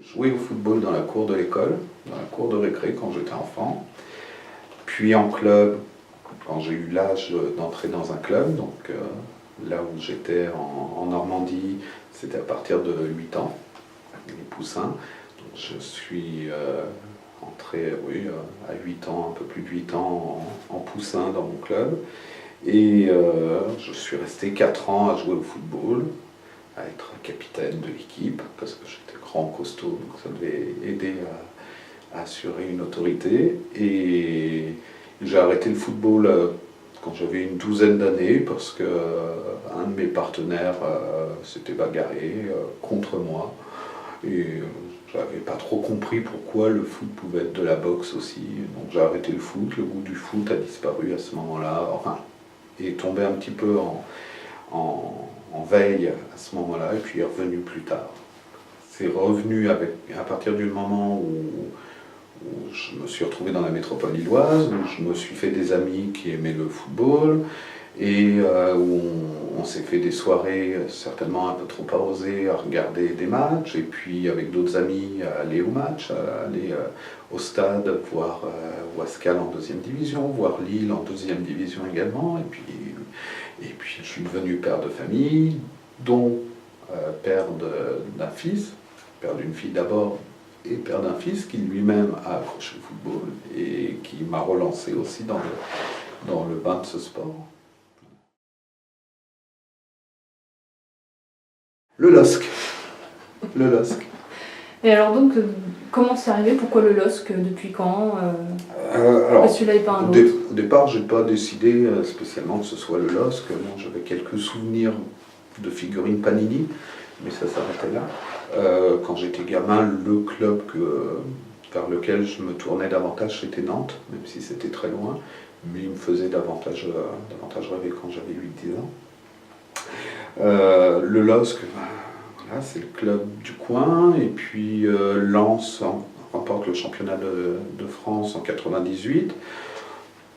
joué au football dans la cour de l'école, dans la cour de récré quand j'étais enfant, puis en club quand j'ai eu l'âge d'entrer dans un club, donc là où j'étais en Normandie, c'était à partir de 8 ans, les Poussins. Donc je suis entré à 8 ans, un peu plus de 8 ans en Poussin dans mon club. Et je suis resté 4 ans à jouer au football, à être capitaine de l'équipe, parce que j'étais grand, costaud, donc ça devait aider à assurer une autorité. Et j'ai arrêté le football quand j'avais une douzaine d'années, parce que un de mes partenaires s'était bagarré contre moi. Et j'avais pas trop compris pourquoi le foot pouvait être de la boxe aussi. Donc j'ai arrêté le foot, le goût du foot a disparu à ce moment-là, enfin, est tombé un petit peu en veille à ce moment-là, et puis est revenu plus tard. C'est revenu à partir du moment où je me suis retrouvé dans la métropole lilloise, où je me suis fait des amis qui aimaient le football, et où on s'est fait des soirées certainement un peu trop arrosées à regarder des matchs, et puis avec d'autres amis à aller au match, à aller au stade, voir Wascal en deuxième division, voir Lille en deuxième division également, et puis je suis devenu père de famille, dont père d'un fils, père d'une fille d'abord, et père d'un fils qui lui-même a accroché au football et qui m'a relancé aussi dans le bain de ce sport. Le LOSC. Le LOSC. Et alors donc, comment c'est arrivé? Pourquoi le LOSC? Depuis quand? Alors, celui-là et pas un autre? au départ, je n'ai pas décidé spécialement que ce soit le LOSC. Bon, j'avais quelques souvenirs de figurines Panini, mais ça s'arrêtait là. Quand j'étais gamin, le club vers lequel je me tournais davantage, c'était Nantes, même si c'était très loin, mais il me faisait davantage rêver quand j'avais 8-10 ans. Le LOSC, voilà, c'est le club du coin, et puis Lens remporte le championnat de France en 98.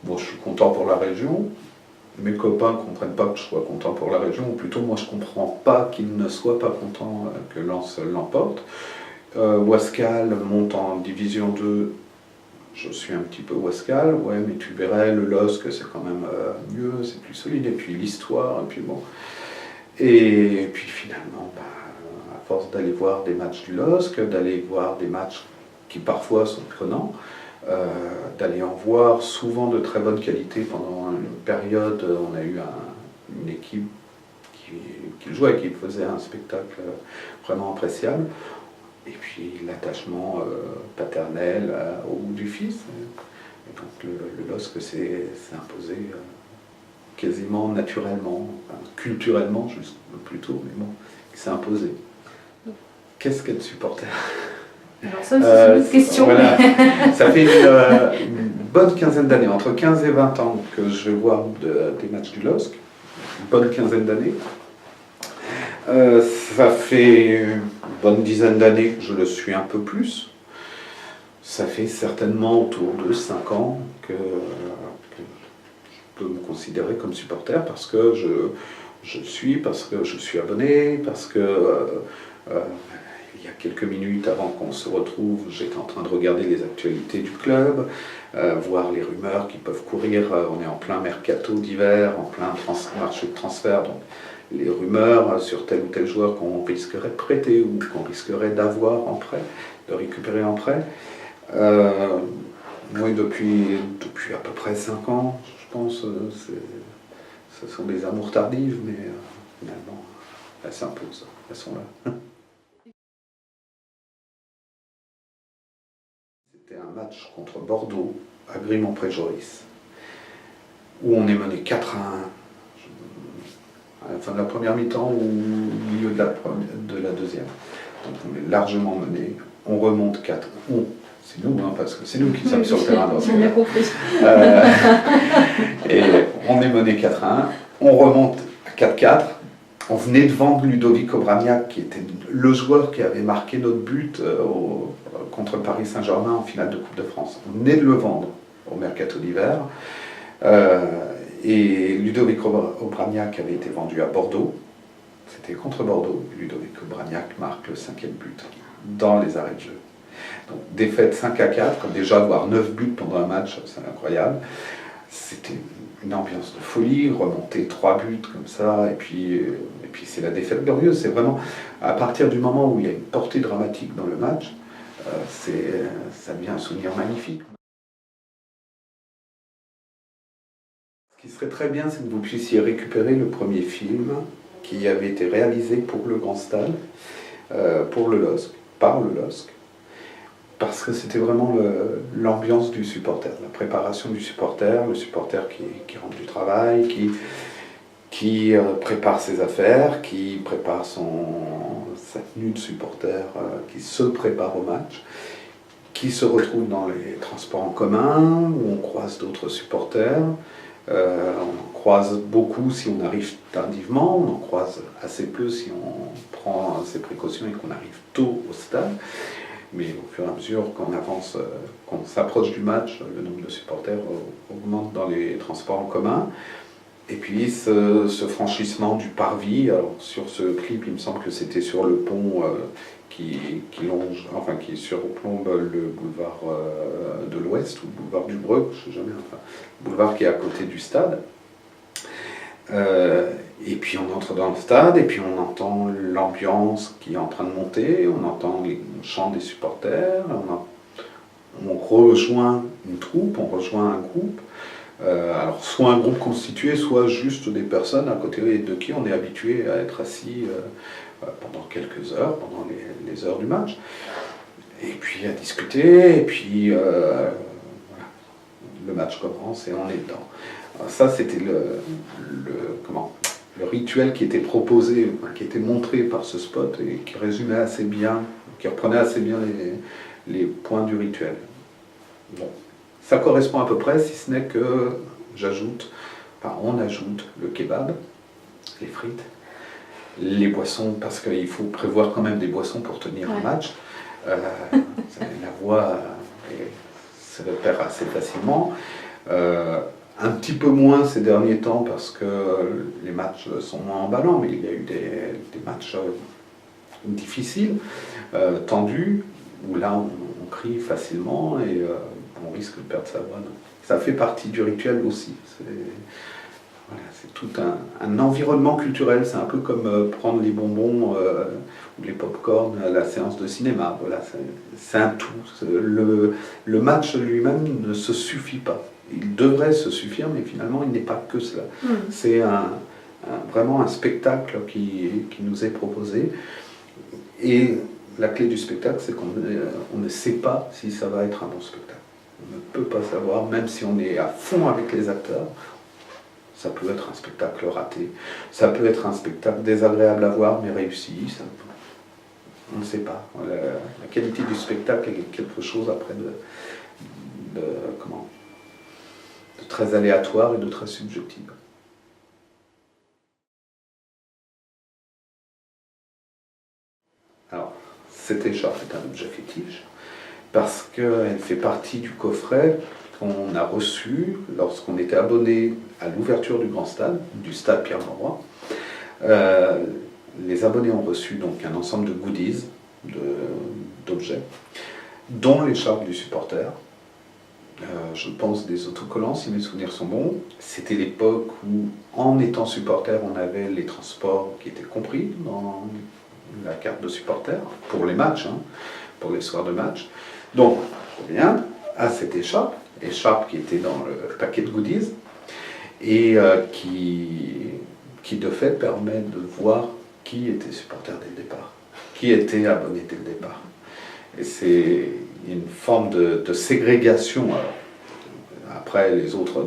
Bon, je suis content pour la région. Mes copains ne comprennent pas que je sois content pour la région, ou plutôt moi je ne comprends pas qu'ils ne soient pas contents que Lens l'emporte. Wascal monte en division 2, je suis un petit peu Wascal, ouais, mais tu verrais, le LOSC c'est quand même mieux, c'est plus solide, et puis l'histoire, et puis bon. Et puis finalement, à force d'aller voir des matchs du LOSC, d'aller voir des matchs qui parfois sont prenants, d'aller en voir souvent de très bonne qualité. Pendant une période, on a eu une équipe qui jouait, qui faisait un spectacle vraiment appréciable. Et puis l'attachement paternel au bout du fils. Et donc le LOSC s'est imposé quasiment naturellement, enfin, culturellement juste plutôt, mais bon, il s'est imposé. Qu'est-ce qu'être supporter? Alors ça, c'est une autre question. Voilà. Ça fait une bonne quinzaine d'années, entre 15 et 20 ans que je vais voir des matchs du LOSC, une bonne quinzaine d'années. Ça fait une bonne dizaine d'années que je le suis un peu plus. Ça fait certainement autour de 5 ans que je peux me considérer comme supporter, parce que je suis abonné, parce que il y a quelques minutes avant qu'on se retrouve, j'étais en train de regarder les actualités du club, voir les rumeurs qui peuvent courir. On est en plein mercato d'hiver, en plein marché de transfert, donc les rumeurs sur tel ou tel joueur qu'on risquerait de prêter ou qu'on risquerait d'avoir en prêt, de récupérer en prêt. Oui, depuis à peu près 5 ans, je pense, ce sont des amours tardives, mais finalement, elles s'imposent, elles sont là. C'était un match contre Bordeaux, à Grimont-Pré-Joris, où on est mené 4-1 à la fin de la première mi-temps ou au milieu de la deuxième. Donc on est largement mené, on remonte 4. C'est nous, hein, parce que c'est nous qui sommes sur le terrain. J'ai bien compris. Et on est mené 4-1, on remonte à 4-4. On venait de vendre Ludovic Obraniak, qui était le joueur qui avait marqué notre but contre Paris Saint-Germain en finale de Coupe de France. On venait de le vendre au mercato d'hiver. Et Ludovic Obraniak avait été vendu à Bordeaux. C'était contre Bordeaux. Ludovic Obraniak marque le 5e but. dans les arrêts de jeu. Donc, défaite 5-4, déjà avoir 9 buts pendant un match, c'est incroyable. C'était une ambiance de folie, remonter 3 buts comme ça, et puis c'est la défaite glorieuse. C'est vraiment, à partir du moment où il y a une portée dramatique dans le match, ça devient un souvenir magnifique. Ce qui serait très bien, c'est que vous puissiez récupérer le premier film qui avait été réalisé pour le Grand Stade, pour le LOSC, par le LOSC, parce que c'était vraiment l'ambiance du supporter, la préparation du supporter, le supporter qui rentre du travail, qui prépare ses affaires, qui prépare sa tenue de supporter, qui se prépare au match, qui se retrouve dans les transports en commun, où on croise d'autres supporters. On en croise beaucoup si on arrive tardivement, on en croise assez peu si on prend ses précautions et qu'on arrive tôt au stade. Mais au fur et à mesure qu'on avance, qu'on s'approche du match, le nombre de supporters augmente dans les transports en commun. Et puis ce franchissement du parvis, alors sur ce clip, il me semble que c'était sur le pont qui surplombe le boulevard de l'Ouest ou le boulevard du Breuil, je sais jamais, enfin, le boulevard qui est à côté du stade. Et puis on entre dans le stade et puis on entend l'ambiance qui est en train de monter, on entend les chants des supporters, on rejoint une troupe, on rejoint un groupe. Alors soit un groupe constitué, soit juste des personnes à côté de qui on est habitué à être assis pendant quelques heures, pendant les heures du match, et puis à discuter, et puis voilà, le match commence et on est dedans. Alors ça c'était le rituel qui était proposé, qui était montré par ce spot et qui résumait assez bien, qui reprenait assez bien les points du rituel. Bon. Ça correspond à peu près, si ce n'est que on ajoute le kebab, les frites, les boissons, parce qu'il faut prévoir quand même des boissons pour tenir un match. La voix se repère assez facilement. Un petit peu moins ces derniers temps parce que les matchs sont moins emballants, mais il y a eu des matchs difficiles, tendus, où là on crie facilement et on risque de perdre sa voix. Donc, ça fait partie du rituel aussi. C'est tout un environnement culturel. C'est un peu comme prendre les bonbons ou les pop-corn à la séance de cinéma. Voilà, c'est un tout. Le match lui-même ne se suffit pas. Il devrait se suffire, mais finalement, il n'est pas que cela. C'est vraiment un spectacle qui nous est proposé. Et la clé du spectacle, c'est qu'on ne sait pas si ça va être un bon spectacle. On ne peut pas savoir, même si on est à fond avec les acteurs, ça peut être un spectacle raté, ça peut être un spectacle désagréable à voir mais réussi, on ne sait pas. La qualité du spectacle est quelque chose après de très aléatoire et de très subjectif. Alors, cette écharpe est un objet fétiche parce qu'elle fait partie du coffret qu'on a reçu lorsqu'on était abonné à l'ouverture du Grand Stade, du stade Pierre-Mauroy. Les abonnés ont reçu donc un ensemble de goodies, d'objets, dont l'écharpe du supporter. Je pense des autocollants, si mes souvenirs sont bons. C'était l'époque où, en étant supporter, on avait les transports qui étaient compris dans la carte de supporter, pour les matchs, pour les soirs de match. Donc, je reviens à cette écharpe qui était dans le paquet de goodies, et qui de fait permet de voir qui était supporter dès le départ, qui était abonné dès le départ. Et c'est une forme de ségrégation. Alors, après, les autres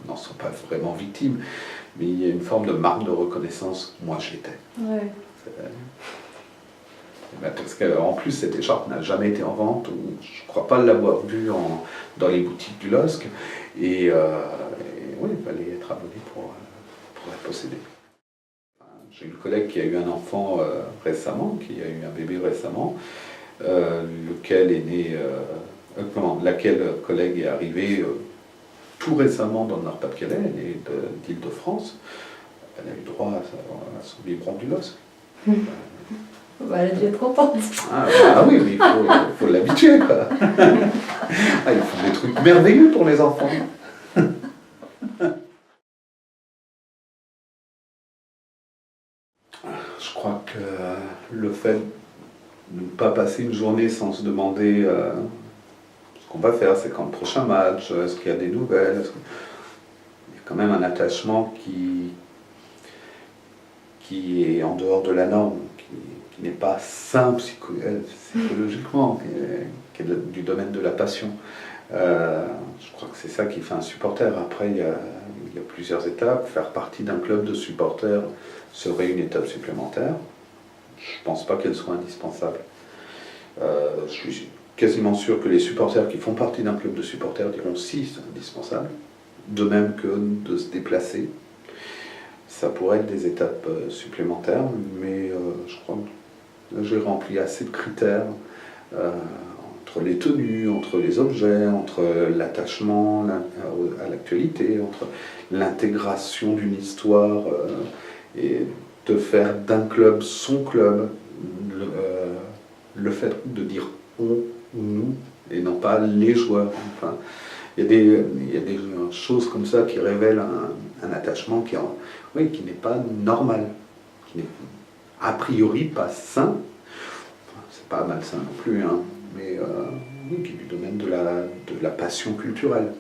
n'en sont pas vraiment victimes, mais il y a une forme de marque de reconnaissance. Moi, je l'étais. Ouais. Parce qu'en plus, cette écharpe n'a jamais été en vente, ou je ne crois pas l'avoir vue dans les boutiques du LOSC. Et oui, il fallait être abonné pour la posséder. J'ai une collègue qui a eu un enfant récemment, qui a eu un bébé récemment, lequel est né, laquelle collègue est arrivée tout récemment dans le Nord-Pas-de-Calais, elle est d'Île-de-France. Elle a eu droit à son biberon du LOSC. Bah, elle a dû être contente. Ah oui, mais il faut l'habituer, quoi. Ah, ils font des trucs merveilleux pour les enfants. Je crois que le fait de ne pas passer une journée sans se demander ce qu'on va faire, c'est quand le prochain match, est-ce qu'il y a des nouvelles, il y a quand même un attachement qui est en dehors de la norme, qui n'est pas sain psychologiquement, qui est du domaine de la passion. Je crois que c'est ça qui fait un supporter. Après, il y a plusieurs étapes. Faire partie d'un club de supporters serait une étape supplémentaire. Je ne pense pas qu'elle soit indispensable. Je suis quasiment sûr que les supporters qui font partie d'un club de supporters diront si, c'est indispensable. De même que de se déplacer. Ça pourrait être des étapes supplémentaires, mais je crois que j'ai rempli assez de critères entre les tenues, entre les objets, entre l'attachement à l'actualité, entre l'intégration d'une histoire et de faire d'un club son club, le fait de dire on ou nous et non pas les joueurs. Enfin, il y a des choses comme ça qui révèlent un attachement qui n'est pas normal, qui n'est a priori pas sain. C'est pas malsain non plus, hein, mais oui, qui est du domaine de la passion culturelle.